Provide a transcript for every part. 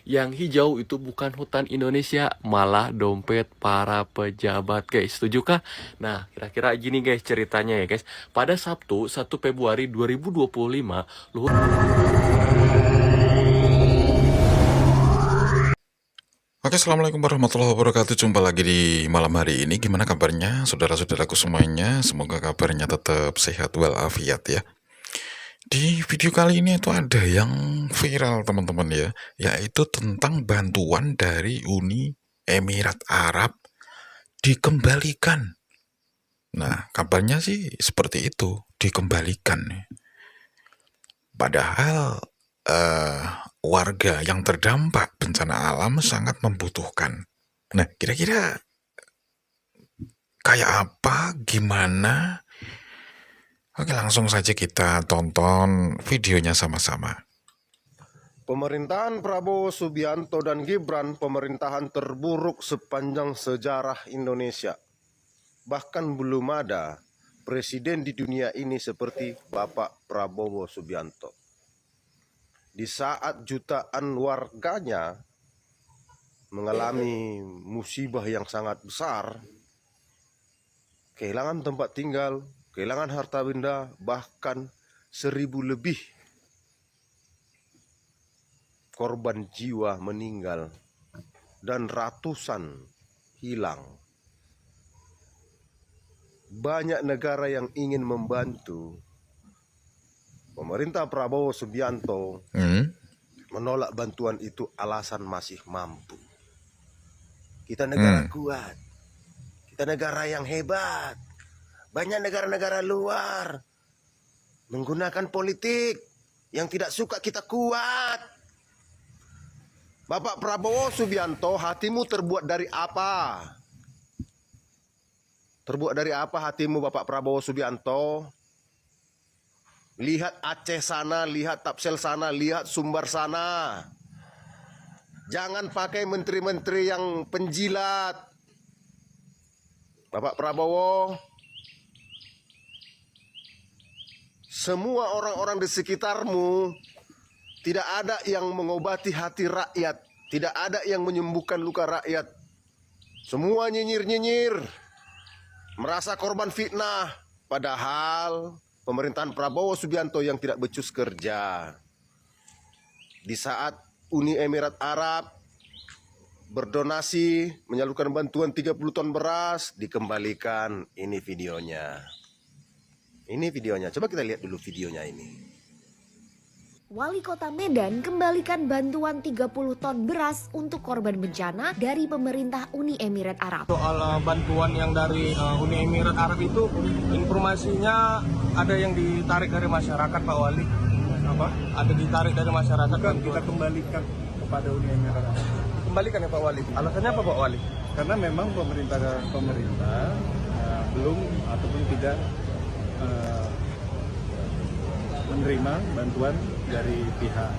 Yang hijau itu bukan hutan Indonesia, malah dompet para pejabat guys. Setujukah? Nah, kira-kira gini guys ceritanya ya guys. Pada Sabtu 1 Februari 2025, Luhut. Oke, assalamualaikum warahmatullahi wabarakatuh. Jumpa lagi di malam hari ini. Gimana kabarnya, saudara-saudaraku semuanya? Semoga kabarnya tetap sehat walafiat ya. Di video kali ini itu ada yang viral teman-teman ya, yaitu tentang bantuan dari Uni Emirat Arab dikembalikan. Nah, kabarnya sih seperti itu, dikembalikan. Padahal warga yang terdampak bencana alam sangat membutuhkan. Nah, kira-kira kayak apa, gimana? Oke, langsung saja kita tonton videonya sama-sama. Pemerintahan Prabowo Subianto dan Gibran pemerintahan terburuk sepanjang sejarah Indonesia. Bahkan belum ada presiden di dunia ini seperti Bapak Prabowo Subianto. Di saat jutaan warganya mengalami musibah yang sangat besar, kehilangan tempat tinggal, kehilangan harta benda, bahkan 1000 lebih korban jiwa meninggal dan ratusan hilang. Banyak negara yang ingin membantu. Pemerintah Prabowo Subianto menolak bantuan itu alasan masih mampu. Kita negara kuat. Kita negara yang hebat. Banyak negara-negara luar menggunakan politik yang tidak suka kita kuat. Bapak Prabowo Subianto, hatimu terbuat dari apa? Terbuat dari apa hatimu, Bapak Prabowo Subianto? Lihat Aceh sana, lihat Tapsel sana, lihat Sumbar sana. Jangan pakai menteri-menteri yang penjilat. Bapak Prabowo, semua orang-orang di sekitarmu tidak ada yang mengobati hati rakyat, tidak ada yang menyembuhkan luka rakyat. Semua nyinyir-nyinyir, merasa korban fitnah, padahal pemerintahan Prabowo Subianto yang tidak becus kerja. Di saat Uni Emirat Arab berdonasi menyalurkan bantuan 30 ton beras, dikembalikan. Ini videonya. Ini videonya. Coba kita lihat dulu videonya ini. Wali Kota Medan kembalikan bantuan 30 ton beras untuk korban bencana dari pemerintah Uni Emirat Arab. Soal bantuan yang dari Uni Emirat Arab itu, informasinya ada yang ditarik dari masyarakat, Pak Wali. Apa? Ada ditarik dari masyarakat. Bukan, kita kembalikan kepada Uni Emirat Arab. Kembalikan ya Pak Wali. Alasannya apa Pak Wali? Karena memang pemerintah belum ataupun tidak menerima bantuan dari pihak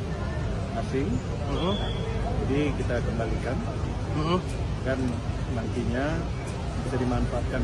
asing. Jadi kita kembalikan dan nantinya bisa dimanfaatkan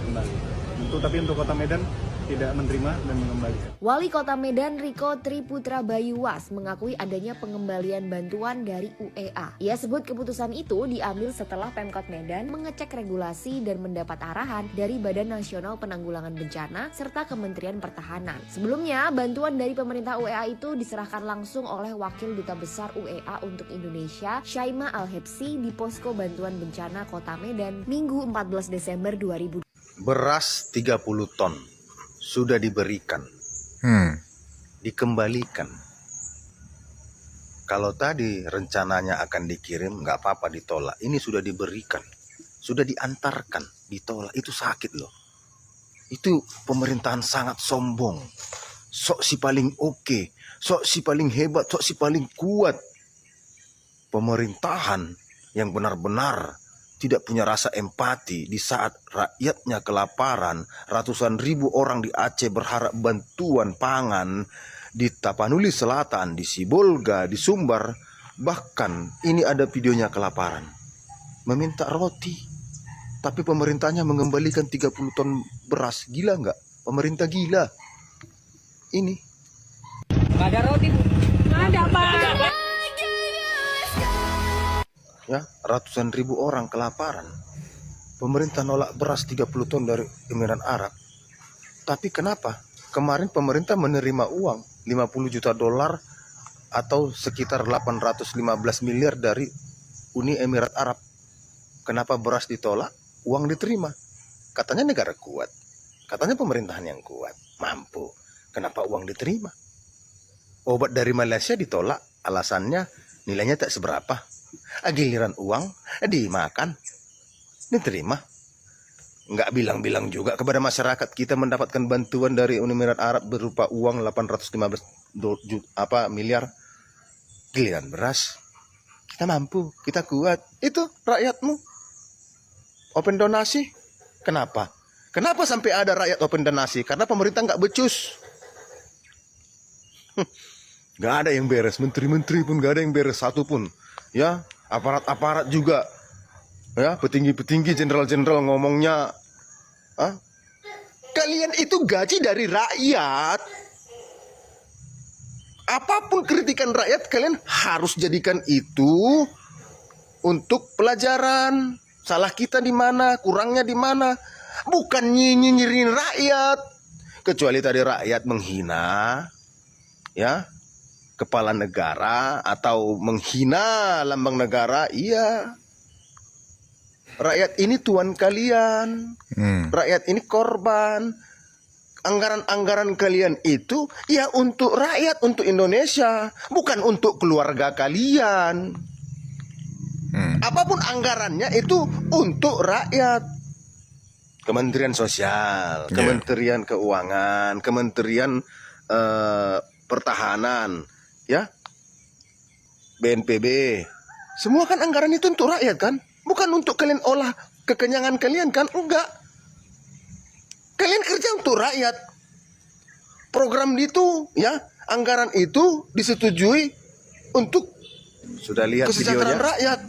kembali. Tapi untuk Kota Medan tidak menerima dan mengembalikan. Wali Kota Medan Riko Triputra Bayuwas mengakui adanya pengembalian bantuan dari UEA. Ia sebut keputusan itu diambil setelah Pemkot Medan mengecek regulasi dan mendapat arahan dari Badan Nasional Penanggulangan Bencana serta Kementerian Pertahanan. Sebelumnya, bantuan dari pemerintah UEA itu diserahkan langsung oleh Wakil Duta Besar UEA untuk Indonesia, Syaima Al-Hebsi di Posko Bantuan Bencana Kota Medan, Minggu 14 Desember 2020. Beras 30 ton. Sudah diberikan, dikembalikan. Kalau tadi rencananya akan dikirim, nggak apa-apa ditolak. Ini sudah diberikan, sudah diantarkan, ditolak. Itu sakit loh. Itu pemerintahan sangat sombong. Sok si paling oke, sok si paling hebat, sok si paling kuat. Pemerintahan yang benar-benar tidak punya rasa empati di saat rakyatnya kelaparan. Ratusan ribu orang di Aceh berharap bantuan pangan, di Tapanuli Selatan, di Sibolga, di Sumbar. Bahkan ini ada videonya kelaparan. Meminta roti. Tapi pemerintahnya mengembalikan 30 ton beras. Gila nggak? Pemerintah gila. Ini. Nggak ada roti, Bu. Nggak ada, Pak. ya, ratusan ribu orang kelaparan. Pemerintah nolak beras 30 ton dari Emirat Arab. Tapi kenapa? Kemarin pemerintah menerima uang 50 juta dolar atau sekitar 815 miliar dari Uni Emirat Arab. Kenapa beras ditolak? Uang diterima. Katanya negara kuat. Katanya pemerintahan yang kuat, mampu. Kenapa uang diterima? Obat dari Malaysia ditolak, alasannya nilainya tak seberapa. Giliran uang dimakan, diterima. Nggak bilang-bilang juga kepada masyarakat kita mendapatkan bantuan dari Uni Emirat Arab berupa uang 815 miliar. Giliran beras, kita mampu, kita kuat. Itu rakyatmu. Open donasi, kenapa? Kenapa sampai ada rakyat open donasi? Karena pemerintah nggak becus. Nggak ada yang beres, menteri-menteri pun nggak ada yang beres satupun. Ya, aparat-aparat juga. Ya, petinggi-petinggi, jenderal-jenderal ngomongnya, kalian itu gaji dari rakyat. Apapun kritikan rakyat, kalian harus jadikan itu untuk pelajaran. Salah kita di mana, kurangnya di mana. Bukan nyinyirin rakyat. Kecuali tadi rakyat menghina, ya, kepala negara atau menghina lambang negara, iya. Rakyat ini tuan kalian. Rakyat ini korban. Anggaran-anggaran kalian itu ya untuk rakyat, untuk Indonesia, bukan untuk keluarga kalian. Apapun anggarannya itu untuk rakyat. Kementerian Sosial, Kementerian Keuangan, Kementerian Pertahanan, ya, BNPB, semua kan anggaran itu untuk rakyat kan, bukan untuk kalian olah kekenyangan kalian kan, enggak. Kalian kerja untuk rakyat. Program itu, ya, anggaran itu disetujui untuk sudah lihat kesejahteraan videonya? Rakyat.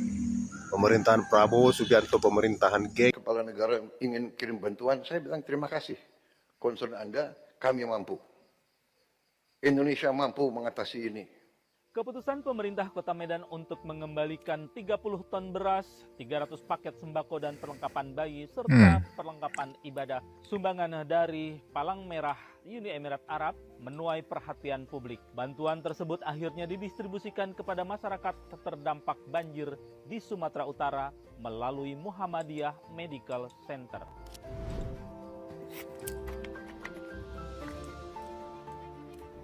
Pemerintahan Prabowo Subianto, pemerintahan Kepala negara yang ingin kirim bantuan, saya bilang terima kasih. Concern Anda, kami mampu. Indonesia mampu mengatasi ini. Keputusan pemerintah Kota Medan untuk mengembalikan 30 ton beras, 300 paket sembako dan perlengkapan bayi, serta perlengkapan ibadah sumbangan dari Palang Merah Uni Emirat Arab menuai perhatian publik. Bantuan tersebut akhirnya didistribusikan kepada masyarakat terdampak banjir di Sumatera Utara melalui Muhammadiyah Medical Center.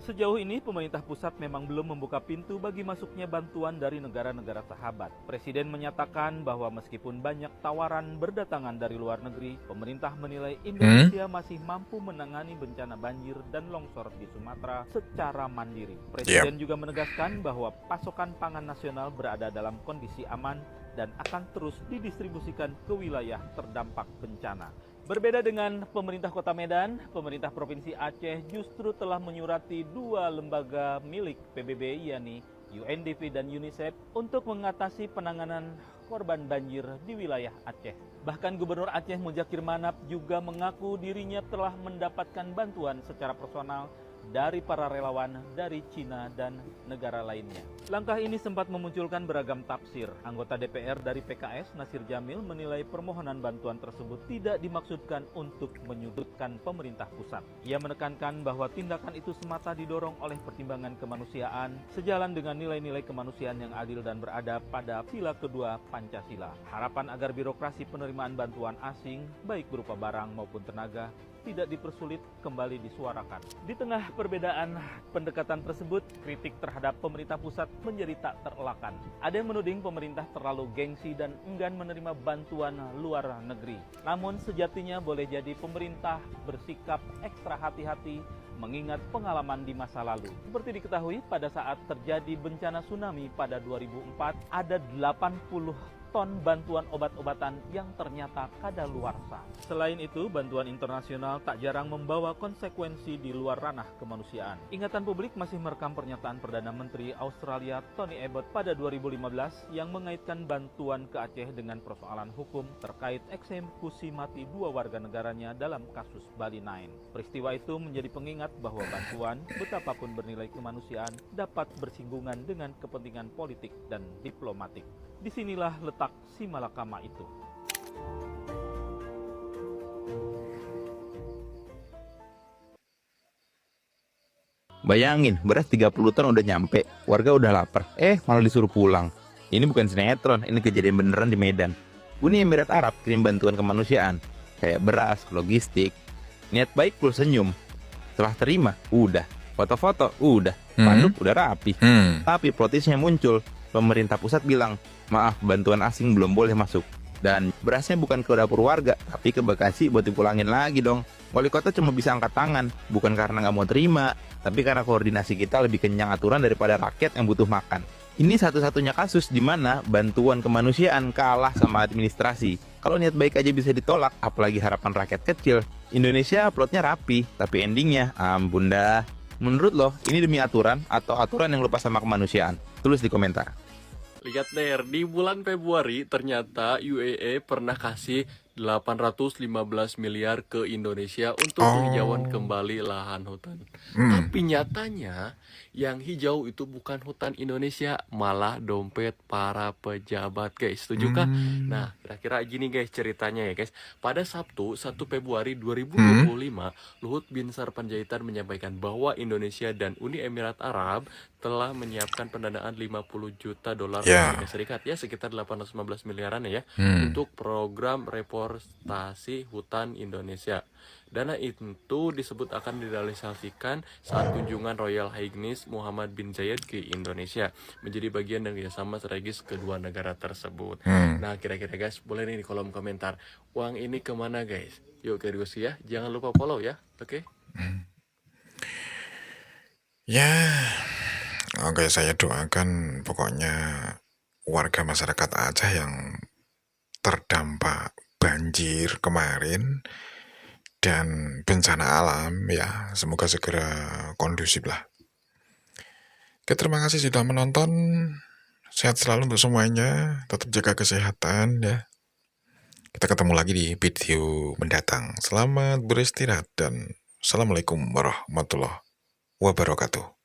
Sejauh ini, pemerintah pusat memang belum membuka pintu bagi masuknya bantuan dari negara-negara sahabat. Presiden menyatakan bahwa meskipun banyak tawaran berdatangan dari luar negeri, pemerintah menilai Indonesia masih mampu menangani bencana banjir dan longsor di Sumatera secara mandiri. Presiden juga menegaskan bahwa pasokan pangan nasional berada dalam kondisi aman dan akan terus didistribusikan ke wilayah terdampak bencana. Berbeda dengan pemerintah Kota Medan, pemerintah Provinsi Aceh justru telah menyurati dua lembaga milik PBB, yakni UNDP dan UNICEF, untuk mengatasi penanganan korban banjir di wilayah Aceh. Bahkan Gubernur Aceh Muzakir Manap juga mengaku dirinya telah mendapatkan bantuan secara personal dari para relawan dari Cina dan negara lainnya. Langkah ini sempat memunculkan beragam tafsir. Anggota DPR dari PKS, Nasir Jamil, menilai permohonan bantuan tersebut tidak dimaksudkan untuk menyudutkan pemerintah pusat. Ia menekankan bahwa tindakan itu semata didorong oleh pertimbangan kemanusiaan, sejalan dengan nilai-nilai kemanusiaan yang adil dan beradab pada sila kedua Pancasila. Harapan agar birokrasi penerimaan bantuan asing, baik berupa barang maupun tenaga, tidak dipersulit kembali disuarakan. Di tengah perbedaan pendekatan tersebut, kritik terhadap pemerintah pusat menjadi tak terelakkan. Ada yang menuding pemerintah terlalu gengsi dan enggan menerima bantuan luar negeri. Namun sejatinya boleh jadi pemerintah bersikap ekstra hati-hati mengingat pengalaman di masa lalu. Seperti diketahui, pada saat terjadi bencana tsunami pada 2004, ada 80 ton bantuan obat-obatan yang ternyata kadaluarsa. Selain itu, bantuan internasional tak jarang membawa konsekuensi di luar ranah kemanusiaan. Ingatan publik masih merekam pernyataan Perdana Menteri Australia Tony Abbott pada 2015 yang mengaitkan bantuan ke Aceh dengan persoalan hukum terkait eksekusi mati 2 warga negaranya dalam kasus Bali 9. Peristiwa itu menjadi pengingat mengingat bahwa bantuan, betapapun bernilai kemanusiaan, dapat bersinggungan dengan kepentingan politik dan diplomatik. Disinilah letak si malakama itu. Bayangin, beras 30 ton udah nyampe, warga udah lapar, malah disuruh pulang. Ini bukan sinetron, ini kejadian beneran di Medan. Uni Emirat Arab kirim bantuan kemanusiaan, kayak beras, logistik. Niat baik plus senyum. Setelah terima, udah. Foto-foto, udah. Panduk udah rapi. Tapi protisnya muncul. Pemerintah pusat bilang, maaf, bantuan asing belum boleh masuk. Dan berasnya bukan ke dapur warga, tapi ke Bekasi buat dipulangin lagi dong. Wali kota cuma bisa angkat tangan, bukan karena nggak mau terima, tapi karena koordinasi kita lebih kenyang aturan daripada rakyat yang butuh makan. Ini satu-satunya kasus di mana bantuan kemanusiaan kalah sama administrasi. Kalau niat baik aja bisa ditolak, apalagi harapan rakyat kecil. Indonesia plotnya rapi, tapi endingnya, ampun dah. Menurut lo, ini demi aturan atau aturan yang lupa sama kemanusiaan? Tulis di komentar. Lihat ner, di bulan Februari ternyata UAE pernah kasih 815 miliar ke Indonesia untuk penghijauan kembali lahan hutan. Tapi nyatanya yang hijau itu bukan hutan Indonesia, malah dompet para pejabat, guys. Setujukah? Nah, kira-kira gini guys ceritanya ya guys. Pada Sabtu 1 Februari 2025, Luhut Binsar Panjaitan menyampaikan bahwa Indonesia dan Uni Emirat Arab telah menyiapkan pendanaan 50 juta dolar Amerika Serikat, ya sekitar 815 miliaran ya, untuk program reforestasi hutan Indonesia. Dana itu disebut akan direalisasikan saat kunjungan Royal Highness Muhammad bin Zayed ke Indonesia, menjadi bagian dari kerjasama strategis kedua negara tersebut. Nah, kira-kira guys, boleh nih di kolom komentar, uang ini kemana guys? Yuk ke diskusi ya, jangan lupa follow ya, oke? Ya, oke, saya doakan pokoknya warga masyarakat Aceh yang terdampak banjir kemarin dan bencana alam ya, semoga segera kondusif lah. Oke, terima kasih sudah menonton. Sehat selalu untuk semuanya, tetap jaga kesehatan ya. Kita ketemu lagi di video mendatang. Selamat beristirahat dan assalamualaikum warahmatullahi wabarakatuh.